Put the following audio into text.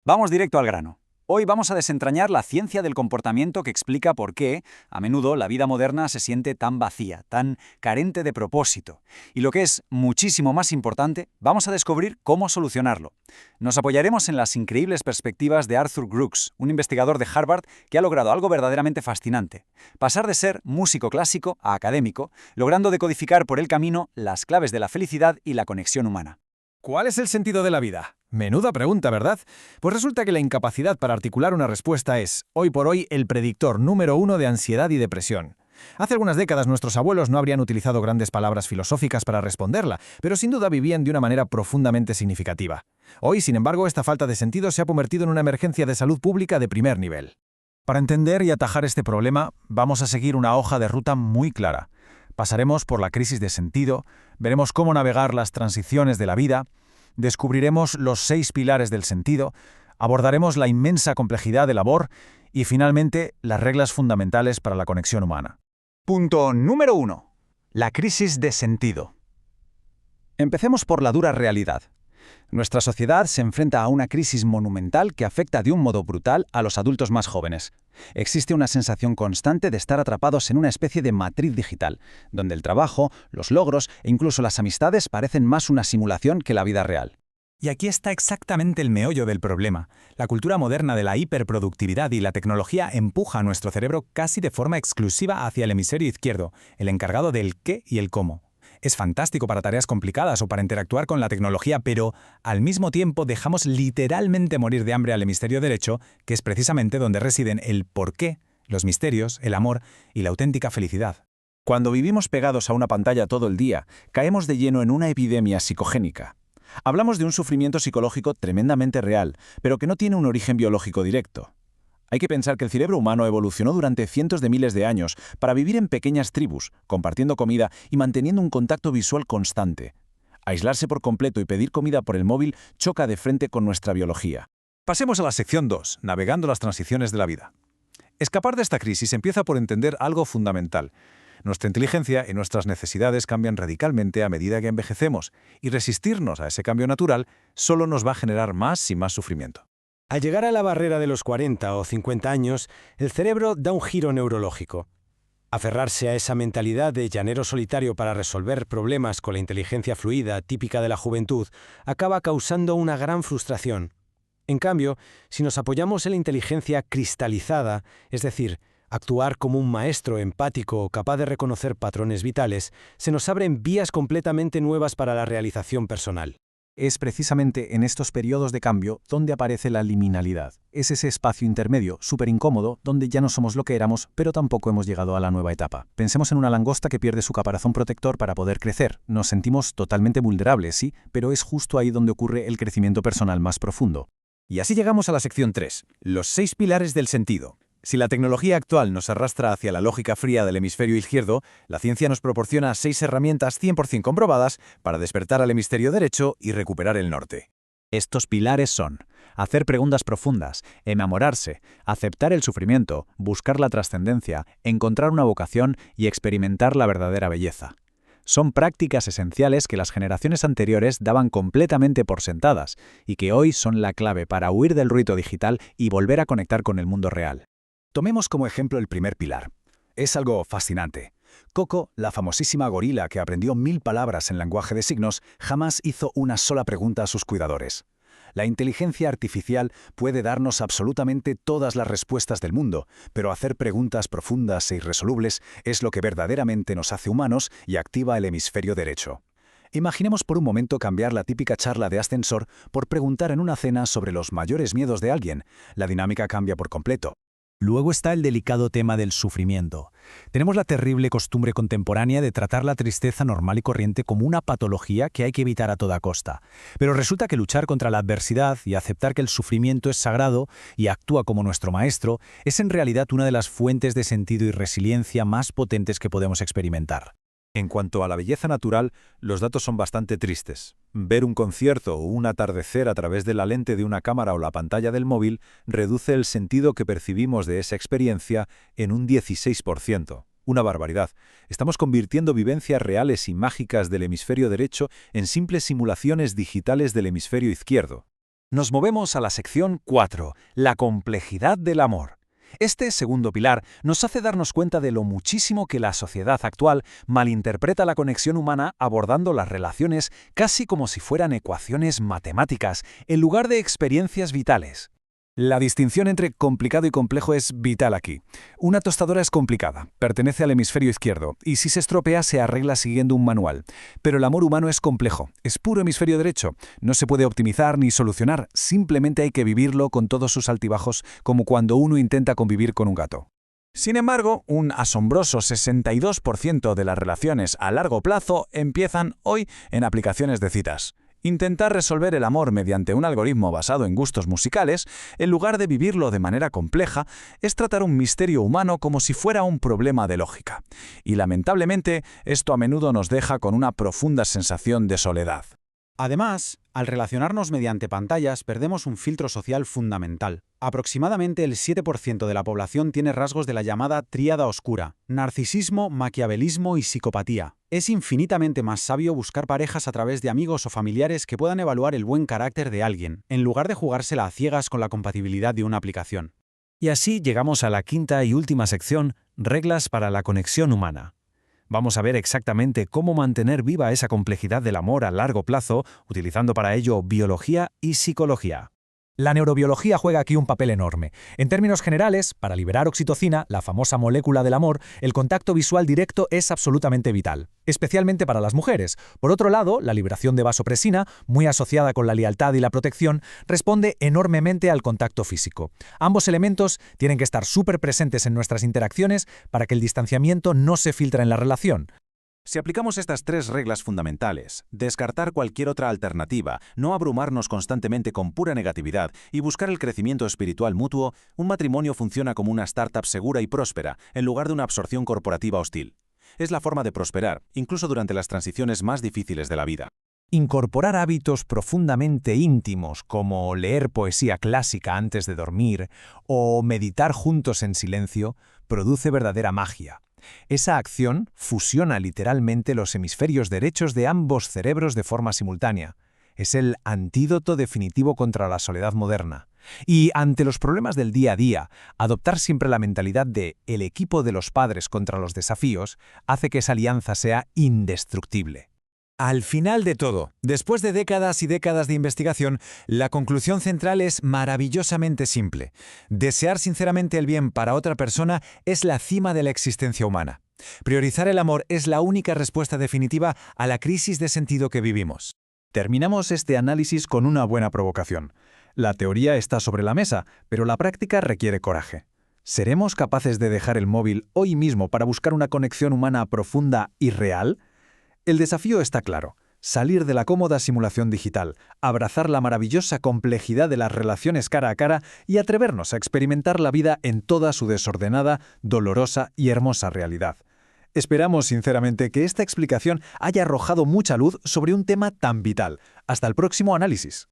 Vamos directo al grano. Hoy vamos a desentrañar la ciencia del comportamiento que explica por qué, a menudo, la vida moderna se siente tan vacía, tan carente de propósito. Y lo que es muchísimo más importante, vamos a descubrir cómo solucionarlo. Nos apoyaremos en las increíbles perspectivas de Arthur Brooks, un investigador de Harvard que ha logrado algo verdaderamente fascinante: pasar de ser músico clásico a académico, logrando decodificar por el camino las claves de la felicidad y la conexión humana. ¿Cuál es el sentido de la vida? Menuda pregunta, ¿verdad? Pues resulta que la incapacidad para articular una respuesta es, hoy por hoy, el predictor número uno de ansiedad y depresión. Hace algunas décadas nuestros abuelos no habrían utilizado grandes palabras filosóficas para responderla, pero sin duda vivían de una manera profundamente significativa. Hoy, sin embargo, esta falta de sentido se ha convertido en una emergencia de salud pública de primer nivel. Para entender y atajar este problema, vamos a seguir una hoja de ruta muy clara. Pasaremos por la crisis de sentido, veremos cómo navegar las transiciones de la vida, descubriremos los 6 pilares del sentido, abordaremos la inmensa complejidad del amor y, finalmente, las reglas fundamentales para la conexión humana. Punto número 1. La crisis de sentido. Empecemos por la dura realidad. Nuestra sociedad se enfrenta a una crisis monumental que afecta de un modo brutal a los adultos más jóvenes. Existe una sensación constante de estar atrapados en una especie de matriz digital, donde el trabajo, los logros e incluso las amistades parecen más una simulación que la vida real. Y aquí está exactamente el meollo del problema. La cultura moderna de la hiperproductividad y la tecnología empuja a nuestro cerebro casi de forma exclusiva hacia el hemisferio izquierdo, el encargado del qué y el cómo. Es fantástico para tareas complicadas o para interactuar con la tecnología, pero al mismo tiempo dejamos literalmente morir de hambre al hemisferio derecho, que es precisamente donde residen el porqué, los misterios, el amor y la auténtica felicidad. Cuando vivimos pegados a una pantalla todo el día, caemos de lleno en una epidemia psicogénica. Hablamos de un sufrimiento psicológico tremendamente real, pero que no tiene un origen biológico directo. Hay que pensar que el cerebro humano evolucionó durante cientos de miles de años para vivir en pequeñas tribus, compartiendo comida y manteniendo un contacto visual constante. Aislarse por completo y pedir comida por el móvil choca de frente con nuestra biología. Pasemos a la sección 2, navegando las transiciones de la vida. Escapar de esta crisis empieza por entender algo fundamental. Nuestra inteligencia y nuestras necesidades cambian radicalmente a medida que envejecemos, y resistirnos a ese cambio natural solo nos va a generar más y más sufrimiento. Al llegar a la barrera de los 40 o 50 años, el cerebro da un giro neurológico. Aferrarse a esa mentalidad de llanero solitario para resolver problemas con la inteligencia fluida típica de la juventud acaba causando una gran frustración. En cambio, si nos apoyamos en la inteligencia cristalizada, es decir, actuar como un maestro empático capaz de reconocer patrones vitales, se nos abren vías completamente nuevas para la realización personal. Es precisamente en estos periodos de cambio donde aparece la liminalidad. Es ese espacio intermedio, súper incómodo, donde ya no somos lo que éramos, pero tampoco hemos llegado a la nueva etapa. Pensemos en una langosta que pierde su caparazón protector para poder crecer. Nos sentimos totalmente vulnerables, sí, pero es justo ahí donde ocurre el crecimiento personal más profundo. Y así llegamos a la sección 3, los 6 pilares del sentido. Si la tecnología actual nos arrastra hacia la lógica fría del hemisferio izquierdo, la ciencia nos proporciona 6 herramientas 100% comprobadas para despertar al hemisferio derecho y recuperar el norte. Estos pilares son: hacer preguntas profundas, enamorarse, aceptar el sufrimiento, buscar la trascendencia, encontrar una vocación y experimentar la verdadera belleza. Son prácticas esenciales que las generaciones anteriores daban completamente por sentadas y que hoy son la clave para huir del ruido digital y volver a conectar con el mundo real. Tomemos como ejemplo el primer pilar. Es algo fascinante. Coco, la famosísima gorila que aprendió 1000 palabras en lenguaje de signos, jamás hizo una sola pregunta a sus cuidadores. La inteligencia artificial puede darnos absolutamente todas las respuestas del mundo, pero hacer preguntas profundas e irresolubles es lo que verdaderamente nos hace humanos y activa el hemisferio derecho. Imaginemos por un momento cambiar la típica charla de ascensor por preguntar en una cena sobre los mayores miedos de alguien. La dinámica cambia por completo. Luego está el delicado tema del sufrimiento. Tenemos la terrible costumbre contemporánea de tratar la tristeza normal y corriente como una patología que hay que evitar a toda costa. Pero resulta que luchar contra la adversidad y aceptar que el sufrimiento es sagrado y actúa como nuestro maestro es en realidad una de las fuentes de sentido y resiliencia más potentes que podemos experimentar. En cuanto a la belleza natural, los datos son bastante tristes. Ver un concierto o un atardecer a través de la lente de una cámara o la pantalla del móvil reduce el sentido que percibimos de esa experiencia en un 16%. Una barbaridad. Estamos convirtiendo vivencias reales y mágicas del hemisferio derecho en simples simulaciones digitales del hemisferio izquierdo. Nos movemos a la sección 4, la complejidad del amor. Este segundo pilar nos hace darnos cuenta de lo muchísimo que la sociedad actual malinterpreta la conexión humana abordando las relaciones casi como si fueran ecuaciones matemáticas, en lugar de experiencias vitales. La distinción entre complicado y complejo es vital aquí. Una tostadora es complicada, pertenece al hemisferio izquierdo, y si se estropea se arregla siguiendo un manual. Pero el amor humano es complejo, es puro hemisferio derecho. No se puede optimizar ni solucionar, simplemente hay que vivirlo con todos sus altibajos, como cuando uno intenta convivir con un gato. Sin embargo, un asombroso 62% de las relaciones a largo plazo empiezan hoy en aplicaciones de citas. Intentar resolver el amor mediante un algoritmo basado en gustos musicales, en lugar de vivirlo de manera compleja, es tratar un misterio humano como si fuera un problema de lógica. Y lamentablemente, esto a menudo nos deja con una profunda sensación de soledad. Además, al relacionarnos mediante pantallas perdemos un filtro social fundamental. Aproximadamente el 7% de la población tiene rasgos de la llamada tríada oscura: narcisismo, maquiavelismo y psicopatía. Es infinitamente más sabio buscar parejas a través de amigos o familiares que puedan evaluar el buen carácter de alguien, en lugar de jugársela a ciegas con la compatibilidad de una aplicación. Y así llegamos a la quinta y última sección, reglas para la conexión humana. Vamos a ver exactamente cómo mantener viva esa complejidad del amor a largo plazo, utilizando para ello biología y psicología. La neurobiología juega aquí un papel enorme. En términos generales, para liberar oxitocina, la famosa molécula del amor, el contacto visual directo es absolutamente vital, especialmente para las mujeres. Por otro lado, la liberación de vasopresina, muy asociada con la lealtad y la protección, responde enormemente al contacto físico. Ambos elementos tienen que estar súper presentes en nuestras interacciones para que el distanciamiento no se filtre en la relación. Si aplicamos estas 3 reglas fundamentales, descartar cualquier otra alternativa, no abrumarnos constantemente con pura negatividad y buscar el crecimiento espiritual mutuo, un matrimonio funciona como una startup segura y próspera, en lugar de una absorción corporativa hostil. Es la forma de prosperar, incluso durante las transiciones más difíciles de la vida. Incorporar hábitos profundamente íntimos como leer poesía clásica antes de dormir o meditar juntos en silencio produce verdadera magia. Esa acción fusiona literalmente los hemisferios derechos de ambos cerebros de forma simultánea. Es el antídoto definitivo contra la soledad moderna. Y ante los problemas del día a día, adoptar siempre la mentalidad de el equipo de los padres contra los desafíos hace que esa alianza sea indestructible. Al final de todo, después de décadas y décadas de investigación, la conclusión central es maravillosamente simple. Desear sinceramente el bien para otra persona es la cima de la existencia humana. Priorizar el amor es la única respuesta definitiva a la crisis de sentido que vivimos. Terminamos este análisis con una buena provocación. La teoría está sobre la mesa, pero la práctica requiere coraje. ¿Seremos capaces de dejar el móvil hoy mismo para buscar una conexión humana profunda y real? El desafío está claro: salir de la cómoda simulación digital, abrazar la maravillosa complejidad de las relaciones cara a cara y atrevernos a experimentar la vida en toda su desordenada, dolorosa y hermosa realidad. Esperamos sinceramente que esta explicación haya arrojado mucha luz sobre un tema tan vital. Hasta el próximo análisis.